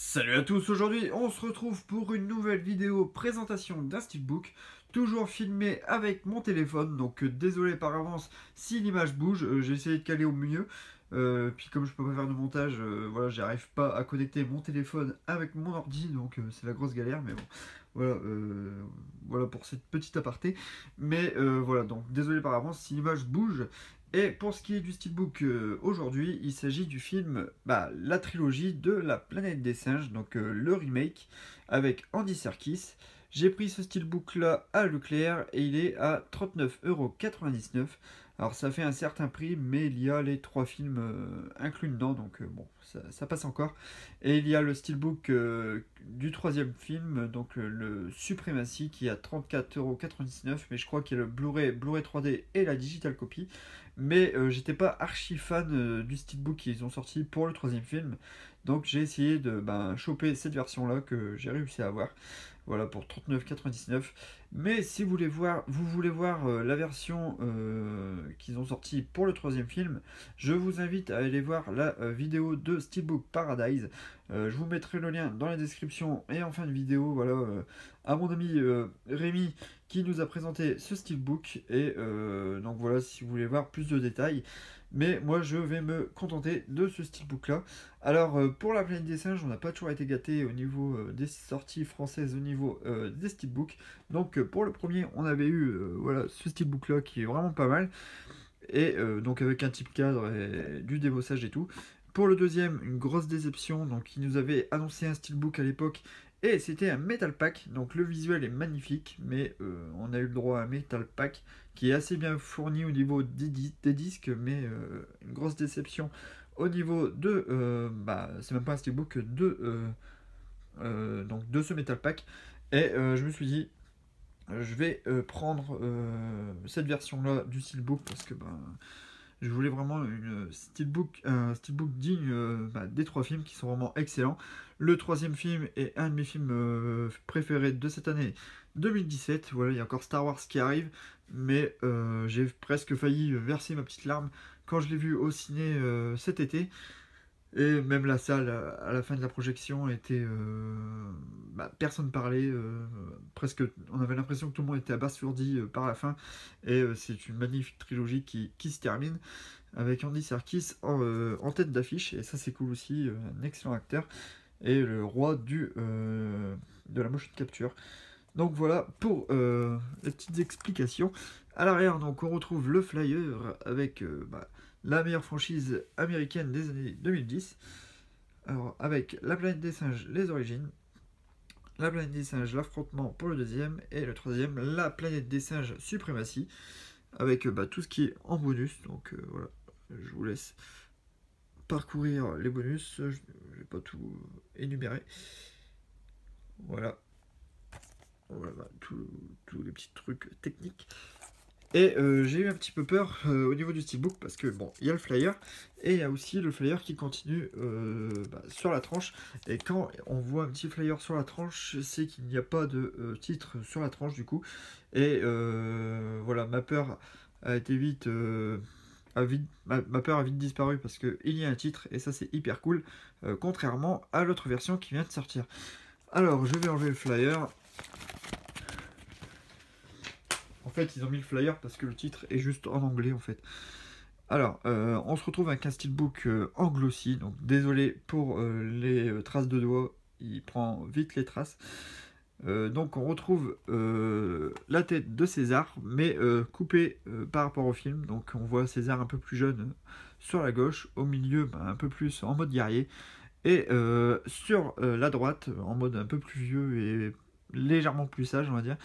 Salut à tous, aujourd'hui on se retrouve pour une nouvelle vidéo présentation d'un steelbook, toujours filmé avec mon téléphone, donc désolé par avance si l'image bouge, j'ai essayé de caler au mieux, puis comme je peux pas faire de montage, voilà, j'arrive pas à connecter mon téléphone avec mon ordi, donc c'est la grosse galère, mais bon, voilà, voilà pour cette petite aparté, mais voilà, donc désolé par avance si l'image bouge. Et pour ce qui est du steelbook aujourd'hui, il s'agit du film, la trilogie de La Planète des Singes, donc le remake avec Andy Serkis. J'ai pris ce steelbook là à Leclerc et il est à 39,99 €. Alors ça fait un certain prix, mais il y a les trois films inclus dedans, donc bon, ça passe encore. Et il y a le steelbook du troisième film, donc le Supremacy, qui est à 34,99 €, mais je crois qu'il y a le Blu-ray 3D et la digital copy. Mais j'étais pas archi fan du steelbook qu'ils ont sorti pour le troisième film. Donc j'ai essayé de choper cette version là que j'ai réussi à avoir. Voilà pour 39,99 €. Mais si vous voulez voir la version qu'ils ont sorti pour le troisième film, je vous invite à aller voir la vidéo de Steelbook Paradise. Je vous mettrai le lien dans la description et en fin de vidéo. Voilà, à mon ami Rémi qui nous a présenté ce steelbook. Et donc voilà, si vous voulez voir plus de détails. Mais moi je vais me contenter de ce steelbook là. Alors pour La Planète des Singes, on n'a pas toujours été gâté au niveau des sorties françaises, au niveau des steelbooks. Donc pour le premier, on avait eu voilà, ce steelbook là qui est vraiment pas mal. Et donc avec un type cadre et du débossage et tout. Pour le deuxième, une grosse déception. Donc il nous avait annoncé un steelbook à l'époque et c'était un metal pack. Donc le visuel est magnifique, mais on a eu le droit à un metal pack qui est assez bien fourni au niveau des disques, mais une grosse déception au niveau de c'est même pas un steelbook donc de ce metal pack. Et je me suis dit je vais prendre cette version là du steelbook parce que je voulais vraiment un steelbook digne des trois films qui sont vraiment excellents. Le troisième film est un de mes films préférés de cette année 2017. Voilà, il y a encore Star Wars qui arrive, mais j'ai presque failli verser ma petite larme quand je l'ai vu au ciné cet été. Et même la salle, à la fin de la projection, était. Personne parlait. Presque, on avait l'impression que tout le monde était abasourdi par la fin. Et c'est une magnifique trilogie qui se termine avec Andy Serkis en tête d'affiche. Et ça, c'est cool aussi. Un excellent acteur. Et le roi de la motion capture. Donc voilà pour les petites explications. À l'arrière, donc on retrouve le flyer avec la meilleure franchise américaine des années 2010. Alors avec La Planète des Singes, les origines. La Planète des Singes, l'affrontement pour le deuxième. Et le troisième, La Planète des Singes, suprématie. Avec tout ce qui est en bonus. Donc voilà, je vous laisse parcourir les bonus. Je ne vais pas tout énumérer. Voilà. Voilà, tous les petits trucs techniques. Et j'ai eu un petit peu peur au niveau du steelbook parce que bon, il y a le flyer et il y a aussi le flyer qui continue sur la tranche. Et quand on voit un petit flyer sur la tranche, c'est qu'il n'y a pas de titre sur la tranche du coup. Et voilà, ma peur a été vite, ma peur a vite disparu parce qu'il y a un titre et ça c'est hyper cool, contrairement à l'autre version qui vient de sortir. Alors je vais enlever le flyer. En fait, ils ont mis le flyer parce que le titre est juste en anglais en fait. Alors, on se retrouve avec un steelbook en glossy. Donc, désolé pour les traces de doigts, il prend vite les traces. Donc, on retrouve la tête de César, mais coupée par rapport au film. Donc, on voit César un peu plus jeune sur la gauche, au milieu un peu plus en mode guerrier, et sur la droite en mode un peu plus vieux et légèrement plus sage, on va dire.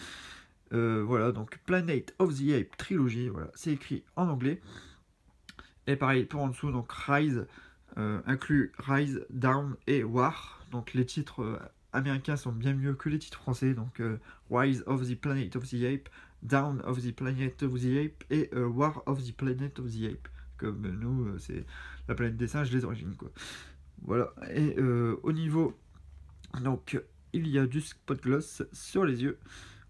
Voilà, donc Planet of the Apes trilogie, voilà, c'est écrit en anglais. Et pareil pour en dessous, donc Rise inclut Rise, Down et War. Donc les titres américains sont bien mieux que les titres français. Donc Rise of the Planet of the Ape, Down of the Planet of the Ape et War of the Planet of the Ape. Comme nous, c'est la planète des singes, les origines quoi. Voilà, et au niveau, donc il y a du spot gloss sur les yeux.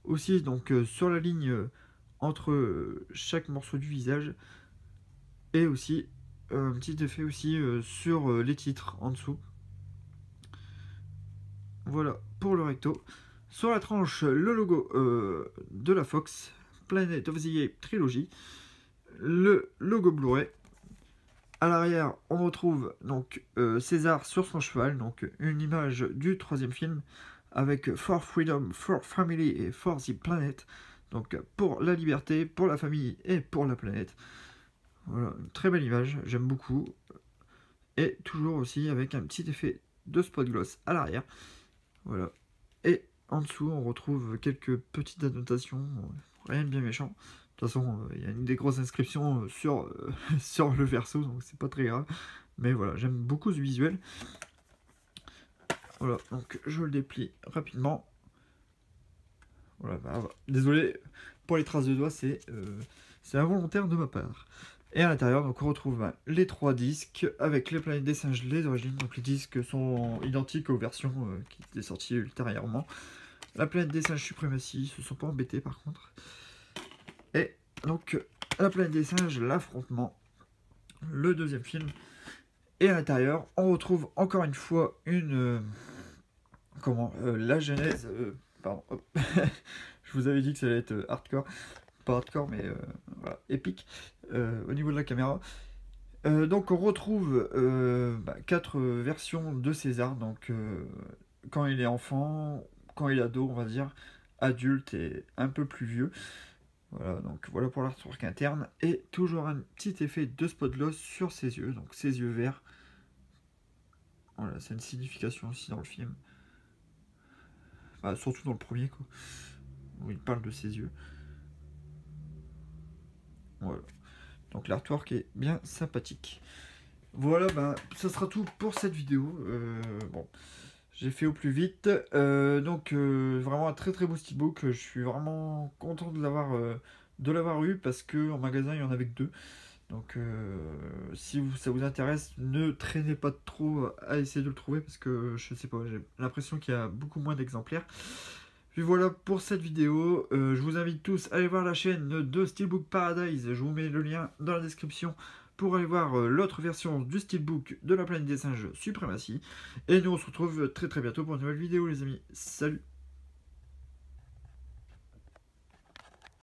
Aussi, donc sur la ligne entre chaque morceau du visage. Et aussi, un petit effet aussi sur les titres en dessous. Voilà pour le recto. Sur la tranche, le logo de la Fox, Planet of the Apes Trilogy, le logo Blu-ray. À l'arrière, on retrouve donc César sur son cheval, donc une image du troisième film, avec For Freedom, For Family et For the Planet, donc pour la liberté, pour la famille et pour la planète. Voilà, une très belle image, j'aime beaucoup. Et toujours aussi avec un petit effet de spot gloss à l'arrière. Voilà. Et en dessous, on retrouve quelques petites annotations, rien de bien méchant. De toute façon, il y a une des grosses inscriptions sur, sur le verso, donc c'est pas très grave. Mais voilà, j'aime beaucoup ce visuel. Voilà, donc je le déplie rapidement. Voilà, bah, désolé pour les traces de doigts, c'est involontaire de ma part. Et à l'intérieur, donc on retrouve les 3 disques avec les planètes des singes, les origines. Donc les disques sont identiques aux versions qui étaient sorties ultérieurement. La planète des singes suprématie, ils se sont pas embêtés par contre. Et donc la planète des singes, l'affrontement, le deuxième film. Et à l'intérieur, on retrouve encore une fois une la genèse. Pardon, hop. Je vous avais dit que ça allait être hardcore, pas hardcore mais voilà, épique au niveau de la caméra. Donc on retrouve 4 versions de César, donc quand il est enfant, quand il est ado, on va dire, adulte et un peu plus vieux. Voilà, donc voilà pour l'artwork interne. Et toujours un petit effet de spot gloss sur ses yeux, donc ses yeux verts. Voilà, c'est une signification aussi dans le film. Bah, surtout dans le premier, quoi, où il parle de ses yeux. Voilà. Donc l'artwork est bien sympathique. Voilà, ben, ça sera tout pour cette vidéo. Bon, j'ai fait au plus vite. Donc vraiment un très très beau steelbook. Je suis vraiment content de l'avoir eu parce que en magasin il y en avait que 2. Donc si ça vous intéresse, ne traînez pas trop à essayer de le trouver parce que je sais pas, j'ai l'impression qu'il y a beaucoup moins d'exemplaires. Puis voilà pour cette vidéo. Je vous invite tous à aller voir la chaîne de Steelbook Paradise. Je vous mets le lien dans la description pour aller voir l'autre version du Steelbook de la planète des singes Suprématie. Et nous on se retrouve très très bientôt pour une nouvelle vidéo les amis. Salut!